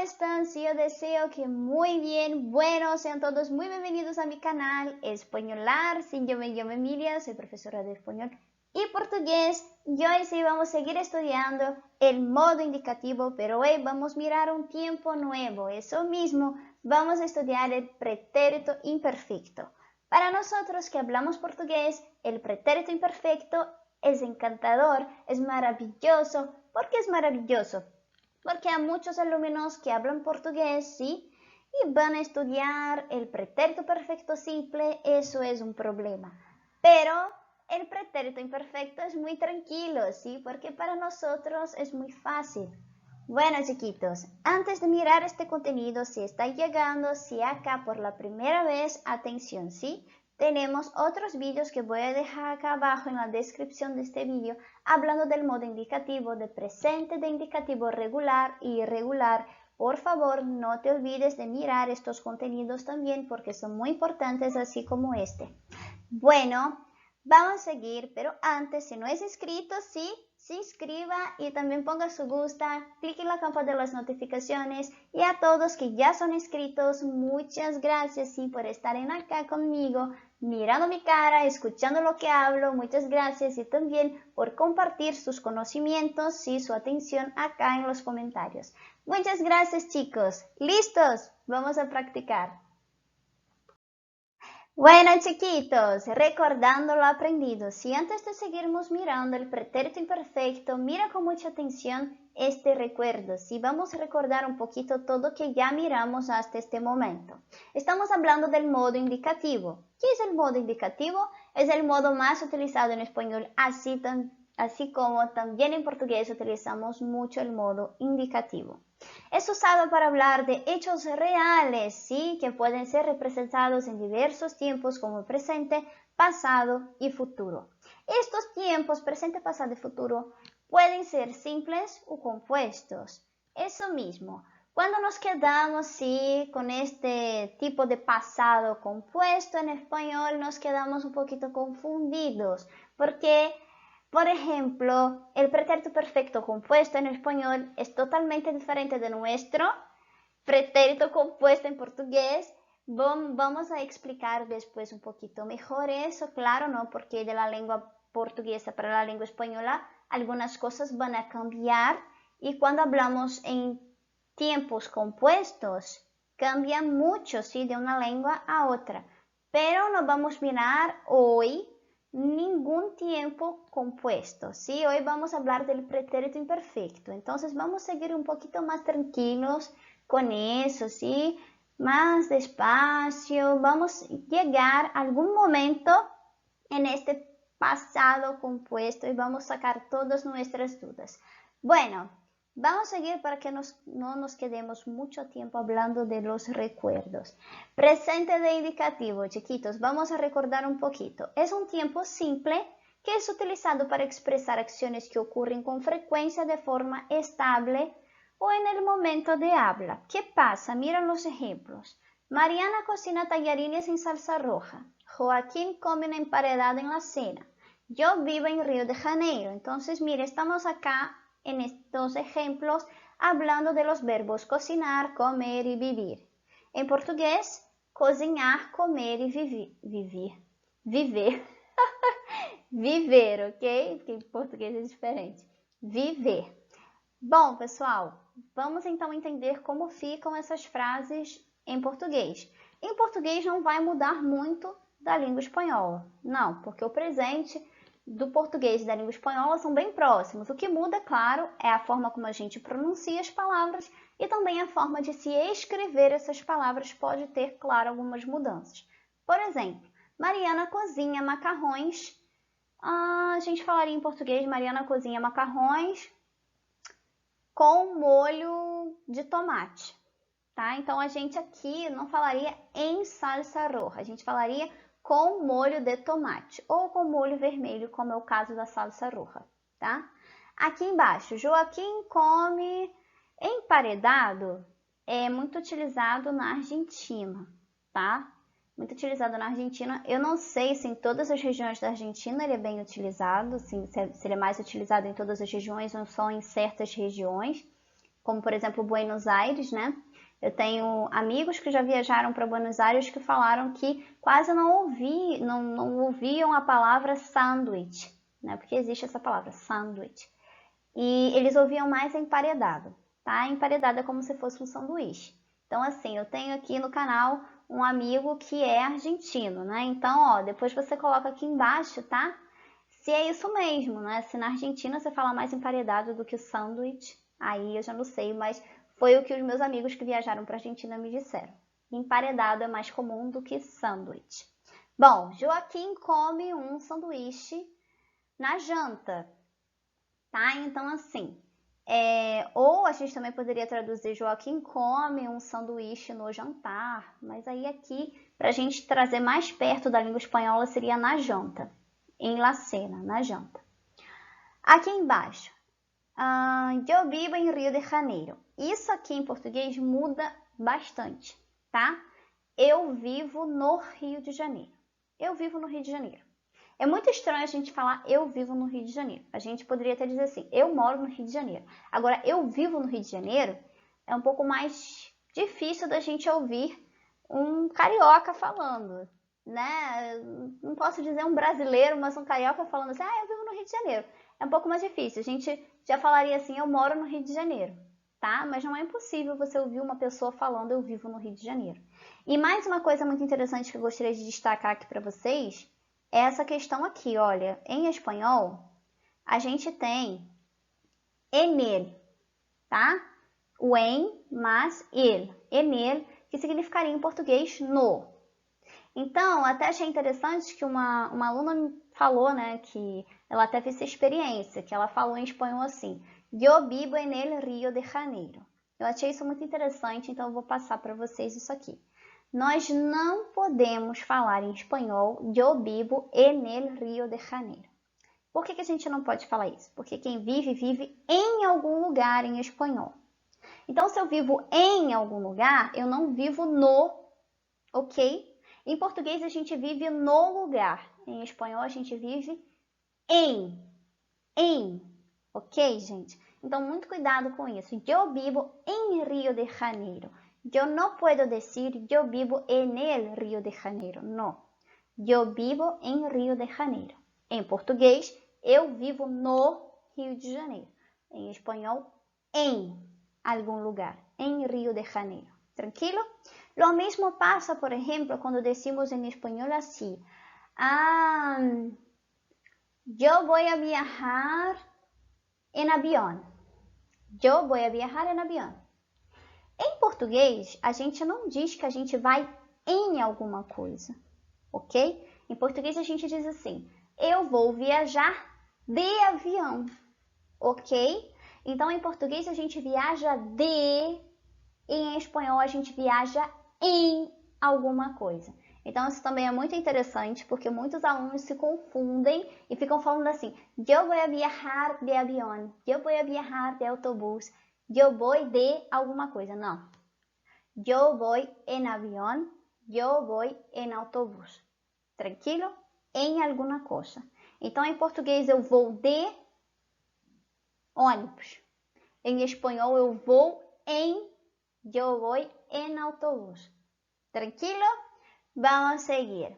están? Sí, yo deseo que muy bien. Bueno, sean todos muy bienvenidos a mi canal Españolar. Sí, yo me llamo Emilia, soy profesora de español y portugués. Y hoy sí vamos a seguir estudiando el modo indicativo, pero hoy vamos a mirar un tiempo nuevo. Eso mismo, vamos a estudiar el pretérito imperfecto. Para nosotros que hablamos portugués, el pretérito imperfecto es encantador, es maravilloso. ¿Por qué es maravilloso? Porque hay muchos alumnos que hablan portugués, ¿sí? Y van a estudiar el pretérito perfecto simple, eso es un problema. Pero el pretérito imperfecto es muy tranquilo, ¿sí? Porque para nosotros es muy fácil. Bueno, chiquitos, antes de mirar este contenido, si está llegando, si acá por la primera vez, atención, ¿sí? Tenemos otros vídeos que voy a dejar acá abajo en la descripción de este vídeo hablando del modo indicativo, de presente, de indicativo regular y irregular. Por favor, no te olvides de mirar estos contenidos también porque son muy importantes así como este. Bueno, vamos a seguir, pero antes, si no es inscrito, sí, se inscriba y también ponga su gusta, clique en la campana de las notificaciones y a todos que ya son inscritos, muchas gracias sí, por estar acá conmigo, mirando mi cara, escuchando lo que hablo, muchas gracias y también por compartir sus conocimientos y su atención acá en los comentarios. Muchas gracias chicos, ¿listos? Vamos a practicar. Bueno, chiquitos, recordando lo aprendido, si antes de seguirnos mirando el pretérito imperfecto, mira con mucha atención este recuerdo, si vamos a recordar un poquito todo que ya miramos hasta este momento. Estamos hablando del modo indicativo. ¿Qué es el modo indicativo? Es el modo más utilizado en español, así como también en portugués utilizamos mucho el modo indicativo. Es usado para hablar de hechos reales, ¿sí? Que pueden ser representados en diversos tiempos como presente, pasado y futuro. Estos tiempos, presente, pasado y futuro, pueden ser simples o compuestos. Eso mismo. Cuando nos quedamos, sí, con este tipo de pasado compuesto en español, nos quedamos un poquito confundidos, porque por ejemplo, el pretérito perfecto compuesto en español es totalmente diferente de nuestro pretérito compuesto en portugués. Vamos a explicar después un poquito mejor eso, claro, ¿no? Porque de la lengua portuguesa para la lengua española algunas cosas van a cambiar y cuando hablamos en tiempos compuestos cambia mucho, ¿sí? De una lengua a otra. Pero no vamos a mirar hoy ningún tiempo compuesto, ¿sí? Hoy vamos a hablar del pretérito imperfecto, entonces vamos a seguir un poquito más tranquilos con eso, ¿sí? Más despacio, vamos a llegar a algún momento en este pasado compuesto y vamos a sacar todas nuestras dudas. Bueno, vamos a seguir para que no nos quedemos mucho tiempo hablando de los recuerdos. Presente de indicativo, chiquitos, vamos a recordar un poquito. Es un tiempo simple que es utilizado para expresar acciones que ocurren con frecuencia de forma estable o en el momento de habla. ¿Qué pasa? Miren los ejemplos. Mariana cocina tallarines en salsa roja. Joaquín come una emparedada en la cena. Yo vivo en Río de Janeiro. Entonces, mire, estamos acá en estos ejemplos hablando de los verbos cocinar, comer y vivir. En portugués, cozinhar, comer y vivir. Viver. Viver, ok? Porque em português é diferente. Viver. Bom, pessoal, vamos então entender como ficam essas frases em português. Em português não vai mudar muito da língua espanhola, não, porque o presente do português e da língua espanhola são bem próximos. O que muda, claro, é a forma como a gente pronuncia as palavras e também a forma de se escrever essas palavras pode ter, claro, algumas mudanças. Por exemplo, Mariana cozinha macarrões. A gente falaria em português, Mariana cozinha macarrões com molho de tomate, tá? Então, a gente aqui não falaria em salsa roja, a gente falaria com molho de tomate ou com molho vermelho, como é o caso da salsa roja, tá? Aqui embaixo, Joaquim come emparedado, é muito utilizado na Argentina, tá? Muito utilizado na Argentina. Eu não sei se em todas as regiões da Argentina ele é bem utilizado, se ele é mais utilizado em todas as regiões ou só em certas regiões. como por exemplo Buenos Aires, né? Eu tenho amigos que já viajaram para Buenos Aires que falaram que quase não ouviam a palavra sanduíche, né? Porque existe essa palavra, sanduíche. E eles ouviam mais emparedado, tá? Emparedado é como se fosse um sanduíche. Então, assim, eu tenho aqui no canal um amigo que é argentino, né? Então, ó, depois você coloca aqui embaixo, tá? Se é isso mesmo, né? Se na Argentina você fala mais emparedado do que sanduíche, aí eu já não sei, mas foi o que os meus amigos que viajaram para a Argentina me disseram. Emparedado é mais comum do que sanduíche. Bom, Joaquim come um sanduíche na janta, tá? Então, assim, ou a gente também poderia traduzir Joaquim come um sanduíche no jantar, mas aí aqui, para a gente trazer mais perto da língua espanhola, seria na janta, em la cena, na janta. Aqui embaixo, eu vivo em Rio de Janeiro. Isso aqui em português muda bastante, tá? Eu vivo no Rio de Janeiro. Eu vivo no Rio de Janeiro. É muito estranho a gente falar eu vivo no Rio de Janeiro. A gente poderia até dizer assim, eu moro no Rio de Janeiro. Agora, eu vivo no Rio de Janeiro é um pouco mais difícil da gente ouvir um carioca falando, né? Não posso dizer um brasileiro, mas um carioca falando assim, eu vivo no Rio de Janeiro. É um pouco mais difícil. A gente já falaria assim, eu moro no Rio de Janeiro, tá? Mas não é impossível você ouvir uma pessoa falando eu vivo no Rio de Janeiro. E mais uma coisa muito interessante que eu gostaria de destacar aqui para vocês é essa questão aqui, olha, em espanhol, a gente tem en él, tá? O en mais ele, en él, que significaria em português no. Então, até achei interessante que uma aluna me falou, né, que ela até fez essa experiência, que ela falou em espanhol assim, yo vivo en el Rio de Janeiro. Eu achei isso muito interessante, então eu vou passar para vocês isso aqui. Nós não podemos falar em espanhol yo vivo en el Rio de Janeiro. Por que a gente não pode falar isso? Porque quem vive, vive em algum lugar em espanhol. Então, se eu vivo em algum lugar, eu não vivo no, ok? Em português, a gente vive no lugar. Em espanhol, a gente vive em, ok, gente? Então, muito cuidado com isso. Eu vivo em Rio de Janeiro. Eu não posso dizer eu vivo en el Rio de Janeiro. Não. Eu vivo em Rio de Janeiro. Em português, eu vivo no Rio de Janeiro. Em espanhol, em algum lugar. Em Rio de Janeiro. Tranquilo? Lo mismo pasa, por ejemplo, cuando decimos en español así. Yo voy a viajar en avión. Eu vou viajar em avião. Em português, a gente não diz que a gente vai em alguma coisa, ok? Em português, a gente diz assim, eu vou viajar de avião, ok? Então, em português, a gente viaja de, e em espanhol, a gente viaja em alguma coisa. Então, isso também é muito interessante, porque muitos alunos se confundem e ficam falando assim, eu vou viajar de avião, eu vou viajar de autobús, eu vou de alguma coisa. Não. Eu vou em avião, eu vou em autobús. Tranquilo? Em alguma coisa. Então, em português, eu vou de ônibus. Em espanhol, eu vou em autobús. Tranquilo? Vamos a seguir.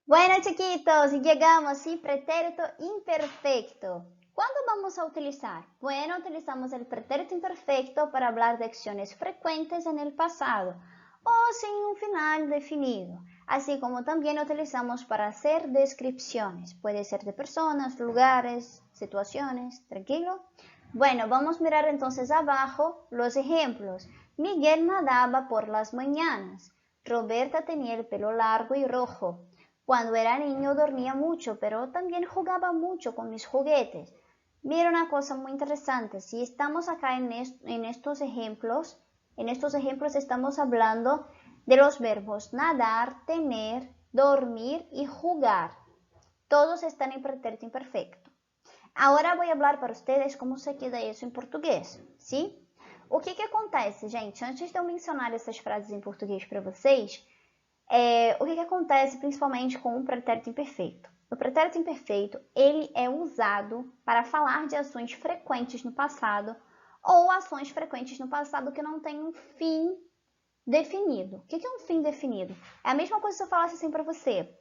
Bueno, chiquitos, llegamos al pretérito imperfecto. ¿Cuándo vamos a utilizar? Bueno, utilizamos el pretérito imperfecto para hablar de acciones frecuentes en el pasado o sin un final definido, así como también utilizamos para hacer descripciones. Puede ser de personas, lugares, situaciones, ¿tranquilo? Bueno, vamos a mirar entonces abajo los ejemplos. Miguel nadaba por las mañanas. Roberta tenía el pelo largo y rojo. Cuando era niño dormía mucho, pero también jugaba mucho con mis juguetes. Mira una cosa muy interesante, si estamos acá en estos ejemplos estamos hablando de los verbos nadar, tener, dormir y jugar. Todos están en pretérito imperfecto. Agora vou falar para vocês como se queda isso em português, sim? O que acontece, gente? Antes de eu mencionar essas frases em português para vocês, o que acontece principalmente com o pretérito imperfeito? O pretérito imperfeito, ele é usado para falar de ações frequentes no passado ou ações frequentes no passado que não têm um fim definido. O que é um fim definido? É a mesma coisa se eu falasse assim para você.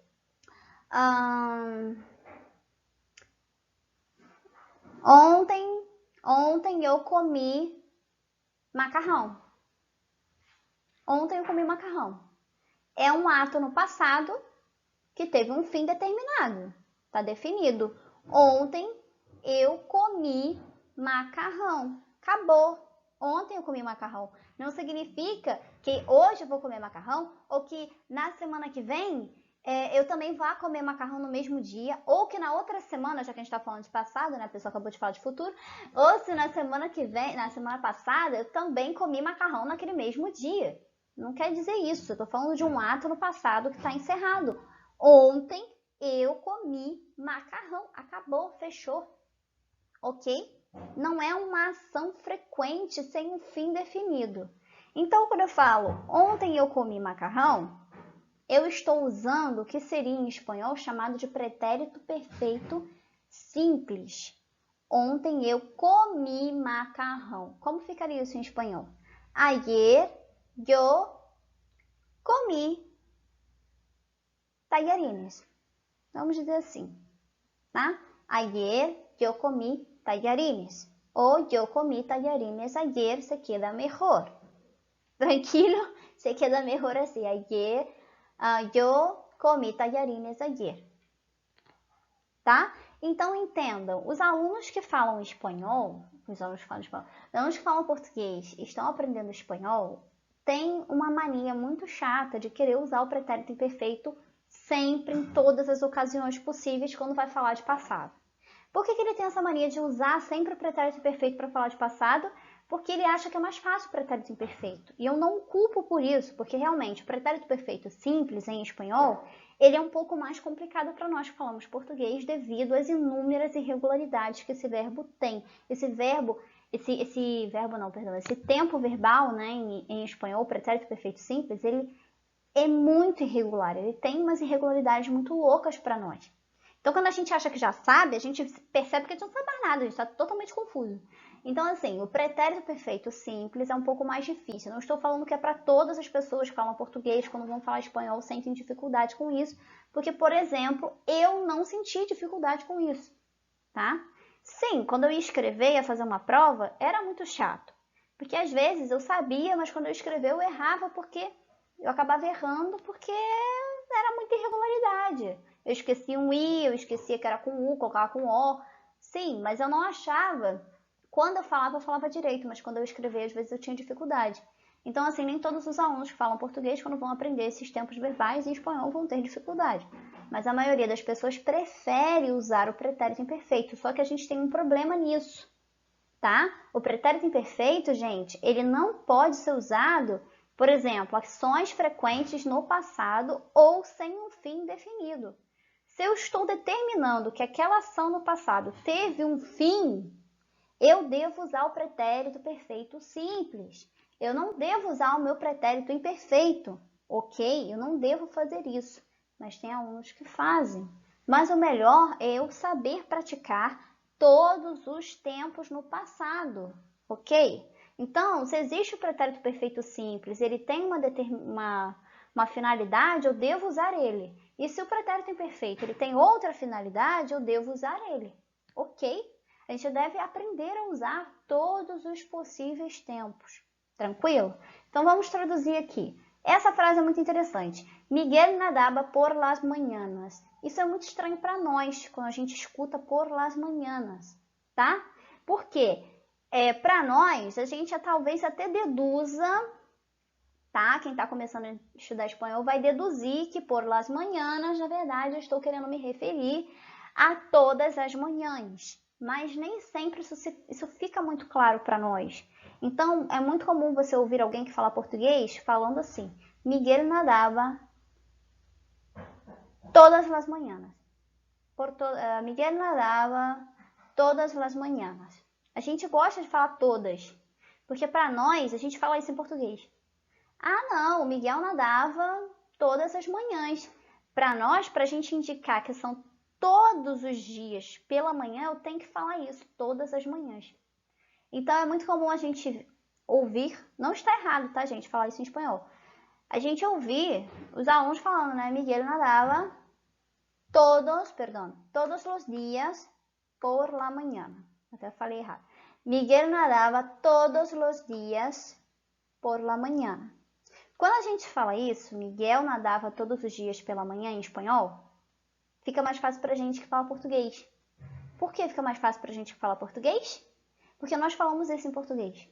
Ontem eu comi macarrão. Ontem eu comi macarrão. É um ato no passado que teve um fim determinado. Está definido. Ontem eu comi macarrão. Acabou. Ontem eu comi macarrão. Não significa que hoje eu vou comer macarrão ou que na semana que vem eu também vá comer macarrão no mesmo dia, ou que na outra semana, já que a gente está falando de passado, né? A pessoa acabou de falar de futuro, ou se na semana que vem, na semana passada, eu também comi macarrão naquele mesmo dia. Não quer dizer isso. Eu estou falando de um ato no passado que está encerrado. Ontem eu comi macarrão. Acabou, fechou. Ok? Não é uma ação frequente sem um fim definido. Então, quando eu falo ontem eu comi macarrão, eu estou usando o que seria em espanhol chamado de pretérito perfeito simples. Ontem eu comi macarrão. Como ficaria isso em espanhol? Ayer yo comí tallarines. Vamos dizer assim, tá? Ayer yo comí tallarines. O yo comí tallarines ayer se queda mejor. Tranquilo? Se queda mejor assim. Ayer yo comí tallarines ayer. Tá? Então entendam, os alunos que falam espanhol, os alunos que falam português e estão aprendendo espanhol, têm uma mania muito chata de querer usar o pretérito imperfeito sempre, em todas as ocasiões possíveis, quando vai falar de passado. Por que ele tem essa mania de usar sempre o pretérito imperfeito para falar de passado? Porque ele acha que é mais fácil o pretérito imperfeito. E eu não o culpo por isso, porque realmente o pretérito perfeito simples em espanhol, ele é um pouco mais complicado para nós que falamos português devido às inúmeras irregularidades que esse verbo tem. Esse tempo verbal, né, em espanhol, o pretérito perfeito simples, ele é muito irregular, ele tem umas irregularidades muito loucas para nós. Então, quando a gente acha que já sabe, a gente percebe que a gente não sabe mais nada, a gente está totalmente confuso. Então, assim, o pretérito perfeito simples é um pouco mais difícil. Não estou falando que é para todas as pessoas que falam português, quando vão falar espanhol, sentem dificuldade com isso, porque, por exemplo, eu não senti dificuldade com isso, tá? Sim, quando eu ia escrever, ia fazer uma prova, era muito chato, porque às vezes eu sabia, mas quando eu escrevi eu errava porque eu acabava errando porque era muita irregularidade. Eu esquecia um i, eu esquecia que era com u, colocava com o. Sim, mas eu não achava. Quando eu falava direito, mas quando eu escrevia, às vezes eu tinha dificuldade. Então, assim, nem todos os alunos que falam português, quando vão aprender esses tempos verbais em espanhol, vão ter dificuldade. Mas a maioria das pessoas prefere usar o pretérito imperfeito, só que a gente tem um problema nisso, tá? O pretérito imperfeito, gente, ele não pode ser usado, por exemplo, ações frequentes no passado ou sem um fim definido. Se eu estou determinando que aquela ação no passado teve um fim, eu devo usar o pretérito perfeito simples. Eu não devo usar o meu pretérito imperfeito, ok? Eu não devo fazer isso, mas tem alunos que fazem. Mas o melhor é eu saber praticar todos os tempos no passado, ok? Então, se existe o pretérito perfeito simples, ele tem uma finalidade, eu devo usar ele. E se o pretérito imperfeito ele tem outra finalidade, eu devo usar ele, ok? A gente deve aprender a usar todos os possíveis tempos, tranquilo? Então vamos traduzir aqui. Essa frase é muito interessante. Miguel nadaba por las mañanas. Isso é muito estranho para nós, quando a gente escuta por las mañanas, tá? Por quê? Para nós, a gente talvez até deduza, tá? Quem está começando a estudar espanhol vai deduzir que por las mañanas, na verdade, eu estou querendo me referir a todas as manhãs. Mas nem sempre isso fica muito claro para nós. Então, é muito comum você ouvir alguém que fala português falando assim: Miguel nadaba todas las mañanas. Miguel nadaba todas las mañanas. A gente gosta de falar todas, porque para nós, a gente fala isso em português. Ah, não, o Miguel nadava todas as manhãs. Para nós, para a gente indicar que são todos os dias pela manhã, eu tenho que falar isso, todas as manhãs. Então é muito comum a gente ouvir, não está errado, tá, gente, falar isso em espanhol. A gente ouvir os alunos falando, né? Miguel nadava todos os dias por la mañana. Até falei errado. Miguel nadava todos os dias por la mañana. Quando a gente fala isso, Miguel nadava todos os dias pela manhã em espanhol, fica mais fácil pra gente que fala português. Por que fica mais fácil pra gente que fala português? Porque nós falamos isso em português.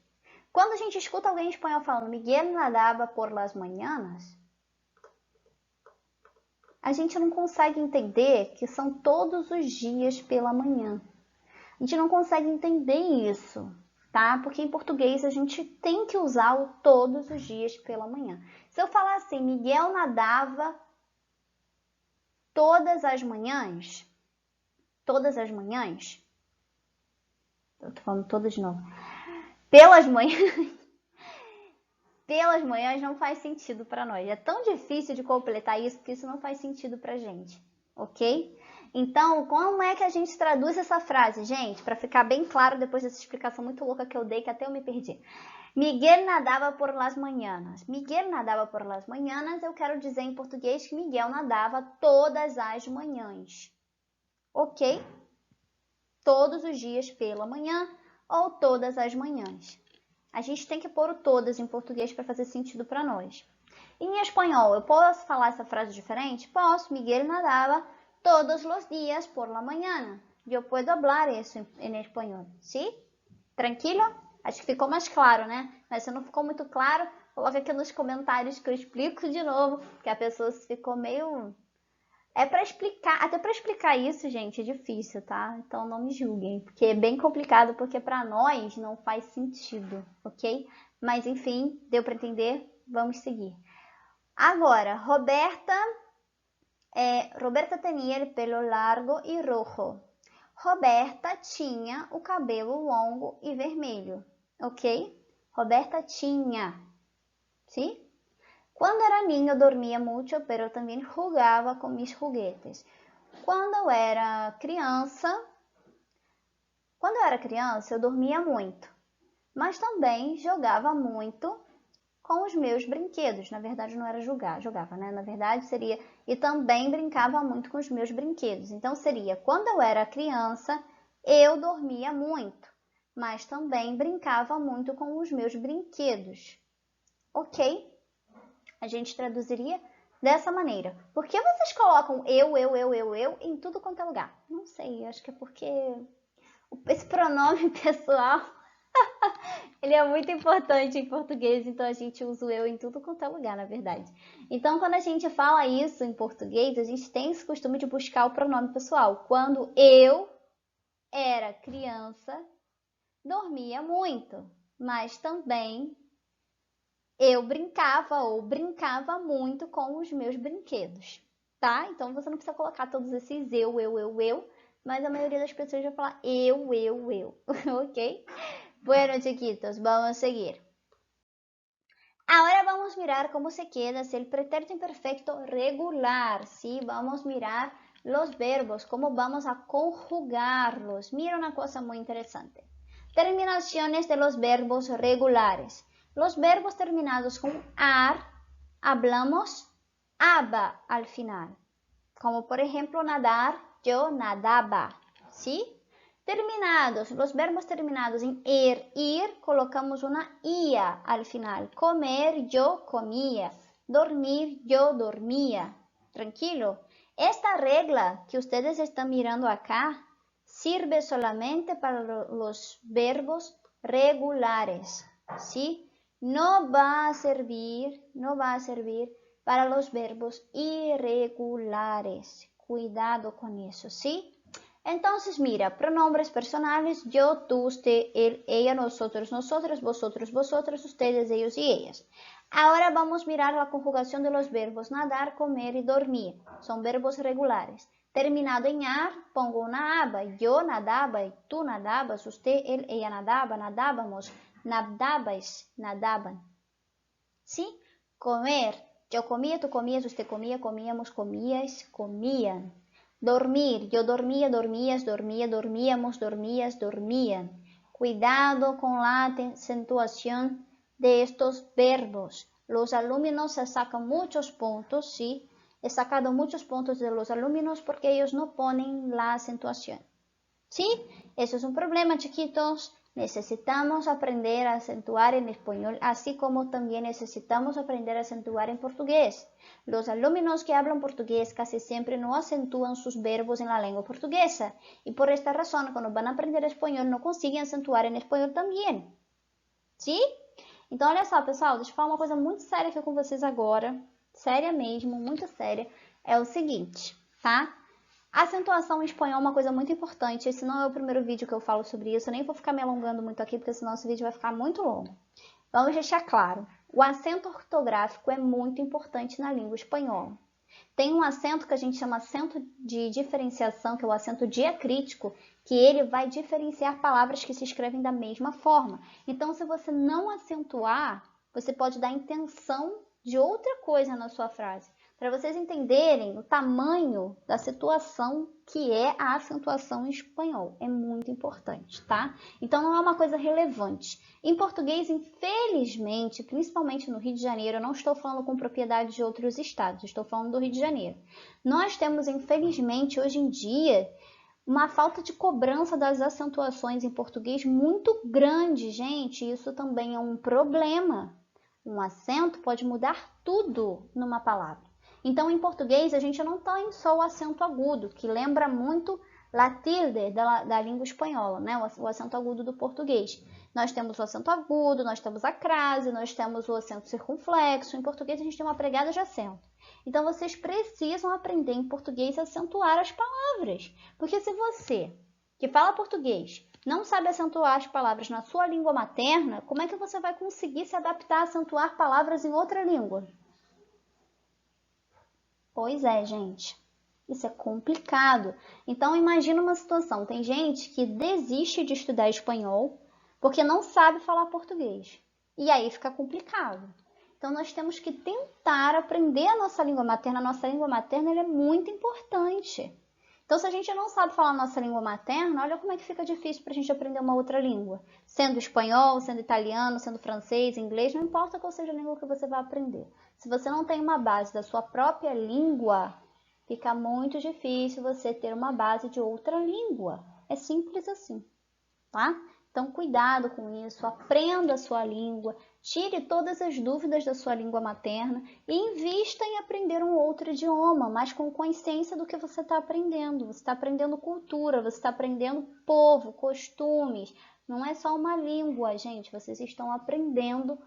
Quando a gente escuta alguém em espanhol falando Miguel nadava por las mañanas, a gente não consegue entender que são todos os dias pela manhã. A gente não consegue entender isso, tá? Porque em português a gente tem que usar o todos os dias pela manhã. Se eu falar assim, Miguel nadava todas as manhãs, eu tô falando todas de novo, pelas manhãs não faz sentido para nós. É tão difícil de completar isso, porque isso não faz sentido pra gente, ok? Então, como é que a gente traduz essa frase, gente? Para ficar bem claro depois dessa explicação muito louca que eu dei, que até eu me perdi. Miguel nadava por las mañanas. Miguel nadava por las mañanas, eu quero dizer em português que Miguel nadava todas as manhãs, ok? Todos os dias pela manhã ou todas as manhãs. A gente tem que pôr o todas em português para fazer sentido para nós. Em espanhol, eu posso falar essa frase diferente? Posso. Miguel nadava todos os dias por la mañana. Eu posso hablar isso em espanhol. ¿Sí? Tranquilo? Acho que ficou mais claro, né? Mas se não ficou muito claro, coloca aqui nos comentários que eu explico de novo, que a pessoa ficou meio... É para explicar, até para explicar isso, gente, é difícil, tá? Então não me julguem, porque é bem complicado, porque para nós não faz sentido, ok? Mas enfim, deu para entender? Vamos seguir. Agora, Roberta tinha o pelo largo e rojo. Roberta tinha o cabelo longo e vermelho, ok? Roberta tinha, sim? Quando era niño dormia muito, pero também jugava com mis juguetes. Quando eu era criança, eu dormia muito, mas também jogava muito com os meus brinquedos. Na verdade, não era jogava, né? Na verdade, seria e também brincava muito com os meus brinquedos. Então, seria quando eu era criança, eu dormia muito, mas também brincava muito com os meus brinquedos. Ok? A gente traduziria dessa maneira. Por que vocês colocam eu em tudo quanto é lugar? Não sei, acho que é porque esse pronome pessoal ele é muito importante em português, então a gente usa o eu em tudo quanto é lugar, na verdade. Então, quando a gente fala isso em português, a gente tem esse costume de buscar o pronome pessoal. Quando eu era criança, dormia muito, mas também eu brincava muito com os meus brinquedos, tá? Então, você não precisa colocar todos esses eu, mas a maioria das pessoas vai falar eu, ok? Bueno, chiquitos, vamos seguir. Ahora vamos a mirar cómo se queda si el pretérito imperfecto regular, ¿sí? Vamos a mirar los verbos, cómo vamos a conjugarlos. Mira una cosa muy interesante. Terminaciones de los verbos regulares. Los verbos terminados con ar, hablamos aba al final. Como por ejemplo nadar, yo nadaba, ¿sí? Los verbos terminados en ir, colocamos una ia al final. Comer, yo comía. Dormir, yo dormía. Tranquilo. Esta regla que ustedes están mirando acá sirve solamente para los verbos regulares, ¿sí? No va a servir para los verbos irregulares. Cuidado con eso, ¿sí? Entonces, mira, pronombres personales, yo, tú, usted, él, ella, nosotros, vosotros, vosotras, ustedes, ellos y ellas. Ahora vamos a mirar la conjugación de los verbos nadar, comer y dormir. Son verbos regulares. Terminado en ar, pongo una aba. Yo nadaba, tú nadabas, usted, él, ella nadaba, nadábamos, nadabais, nadaban. ¿Sí? Comer, yo comía, tú comías, usted comía, comíamos, comíais, comían. Dormir, yo dormía, dormías, dormía, dormíamos, dormías, dormían. Cuidado con la acentuación de estos verbos. Los alumnos se sacan muchos puntos, ¿sí? He sacado muchos puntos de los alumnos porque ellos no ponen la acentuación. ¿Sí? Eso es un problema, chiquitos. Necesitamos aprender a acentuar en español, así como también necesitamos aprender a acentuar en portugués. Los alumnos que hablan portugués casi siempre no acentúan sus verbos en la lengua portuguesa. Y por esta razón, cuando van a aprender español, no consiguen acentuar en español também. ¿Sí? Então, olha só, pessoal, deixa eu falar uma coisa muito séria aqui com vocês agora. Séria mesmo, muito séria. É o seguinte, tá? A acentuação em espanhol é uma coisa muito importante. Esse não é o primeiro vídeo que eu falo sobre isso. Eu nem vou ficar me alongando muito aqui, porque senão esse vídeo vai ficar muito longo. Vamos deixar claro. O acento ortográfico é muito importante na língua espanhola. Tem um acento que a gente chama acento de diferenciação, que é o acento diacrítico, que ele vai diferenciar palavras que se escrevem da mesma forma. Então, se você não acentuar, você pode dar intenção de outra coisa na sua frase. Para vocês entenderem o tamanho da situação que é a acentuação em espanhol. É muito importante, tá? Então, não é uma coisa relevante. Em português, infelizmente, principalmente no Rio de Janeiro, eu não estou falando com propriedade de outros estados, estou falando do Rio de Janeiro. Nós temos, infelizmente, hoje em dia, uma falta de cobrança das acentuações em português muito grande, gente. Isso também é um problema. Um acento pode mudar tudo numa palavra. Então, em português, a gente não tem só o acento agudo, que lembra muito la tilde da língua espanhola, né? O acento agudo do português. Nós temos o acento agudo, nós temos a crase, nós temos o acento circunflexo. Em português, a gente tem uma pregada de acento. Então, vocês precisam aprender em português a acentuar as palavras. Porque se você, que fala português, não sabe acentuar as palavras na sua língua materna, como é que você vai conseguir se adaptar a acentuar palavras em outra língua? Pois é, gente. Isso é complicado. Então, imagina uma situação. Tem gente que desiste de estudar espanhol porque não sabe falar português. E aí fica complicado. Então, nós temos que tentar aprender a nossa língua materna. A nossa língua materna ela é muito importante. Então, se a gente não sabe falar a nossa língua materna, olha como é que fica difícil para a gente aprender uma outra língua. Sendo espanhol, sendo italiano, sendo francês, inglês, não importa qual seja a língua que você vai aprender. Se você não tem uma base da sua própria língua, fica muito difícil você ter uma base de outra língua. É simples assim, tá? Então, cuidado com isso, aprenda a sua língua, tire todas as dúvidas da sua língua materna e invista em aprender um outro idioma, mas com consciência do que você está aprendendo. Você está aprendendo cultura, você está aprendendo povo, costumes. Não é só uma língua, gente, vocês estão aprendendo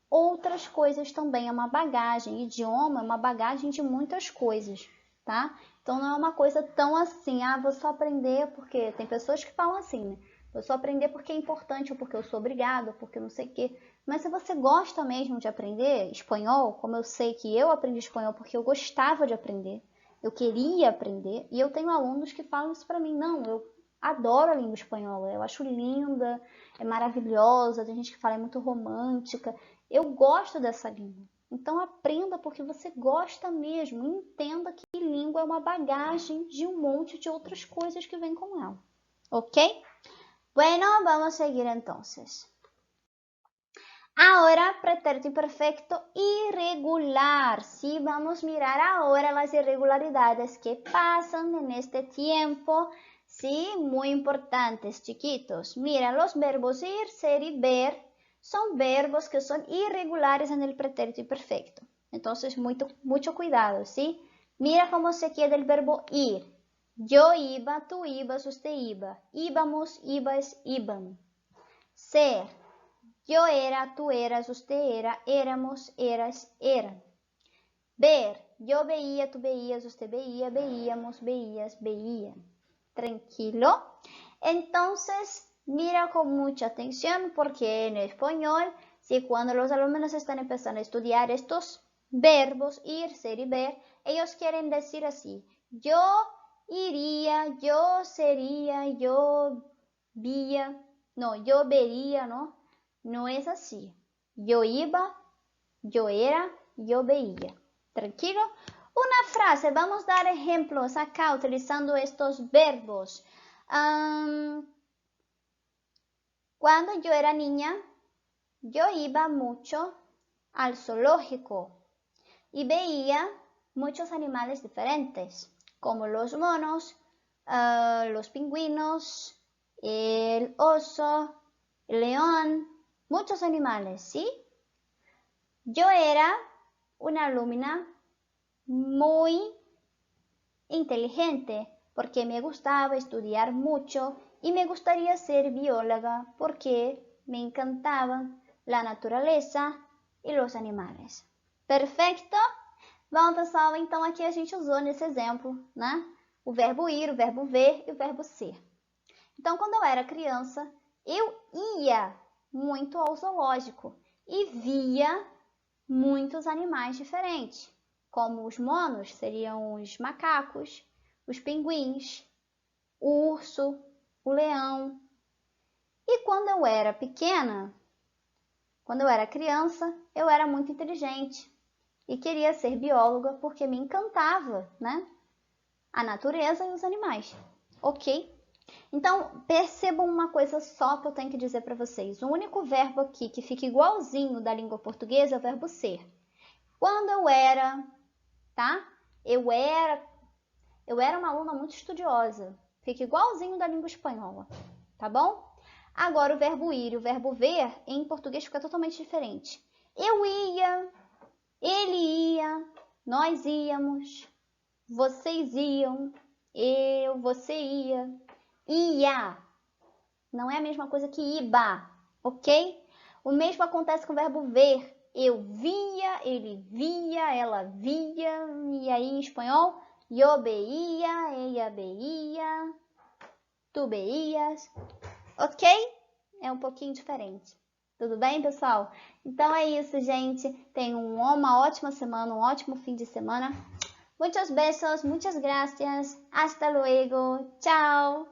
outras coisas também. É uma bagagem, idioma é uma bagagem de muitas coisas, tá? Então, não é uma coisa tão assim, vou só aprender porque... Tem pessoas que falam assim, né? Vou só aprender porque é importante, ou porque eu sou obrigada, ou porque não sei o quê. Mas se você gosta mesmo de aprender espanhol, como eu sei que eu aprendi espanhol porque eu gostava de aprender, eu queria aprender, e eu tenho alunos que falam isso para mim, não, eu adoro a língua espanhola, eu acho linda, é maravilhosa, tem gente que fala é muito romântica, eu gosto dessa língua. Então aprenda porque você gosta mesmo, entenda que língua é uma bagagem de um monte de outras coisas que vem com ela, ok? Bueno, vamos a seguir entonces. Ahora, pretérito imperfecto irregular. Sí, vamos a mirar ahora las irregularidades que pasan en este tiempo. Sí, muy importantes, chiquitos. Mira, los verbos ir, ser y ver son verbos que son irregulares en el pretérito imperfecto. Entonces, mucho cuidado, ¿sí? Mira cómo se queda el verbo ir. Yo iba, tú ibas, usted iba. Íbamos, ibas, iban. Ser. Yo era, tú eras, usted era, éramos, eras, eran. Ver. Yo veía, tú veías, usted veía, veíamos, veías, veían. Tranquilo. Entonces, mira con mucha atención porque en español, si cuando los alumnos están empezando a estudiar estos verbos, ir, ser y ver, ellos quieren decir así. Yo iría, yo sería, yo vía, no, yo vería, ¿no? No es así. Yo iba, yo era, yo veía. ¿Tranquilo? Una frase, vamos a dar ejemplos acá utilizando estos verbos. Cuando yo era niña, yo iba mucho al zoológico y veía muchos animales diferentes, como los monos, los pingüinos, el oso, el león, muchos animales, ¿sí? Yo era una alumna muy inteligente porque me gustaba estudiar mucho y me gustaría ser bióloga porque me encantaban la natureza e los animais. Perfeito? Bom, pessoal, então aqui a gente usou nesse exemplo, né? O verbo ir, o verbo ver e o verbo ser. Então, quando eu era criança, eu ia muito ao zoológico e via muitos animais diferentes, como os monos, seriam os macacos, os pinguins, o urso, o leão. E quando eu era pequena, quando eu era criança, eu era muito inteligente e queria ser bióloga porque me encantava, né? A natureza e os animais, ok? Então, percebam uma coisa só que eu tenho que dizer para vocês. O único verbo aqui que fica igualzinho da língua portuguesa é o verbo ser. Quando eu era, tá? Eu era uma aluna muito estudiosa. Fica igualzinho da língua espanhola, tá bom? Agora, o verbo ir e o verbo ver, em português fica totalmente diferente. Eu ia, ele ia, nós íamos, vocês iam, você ia. Ia. Não é a mesma coisa que iba, ok? O mesmo acontece com o verbo ver. Eu via, ele via, ela via. E aí, em espanhol, yo veía, ella veía, tu veías. Ok? É um pouquinho diferente. Tudo bem, pessoal? Então é isso, gente. Tenham uma ótima semana, um ótimo fim de semana. Muchos besos, muchas gracias. Hasta luego. Tchau.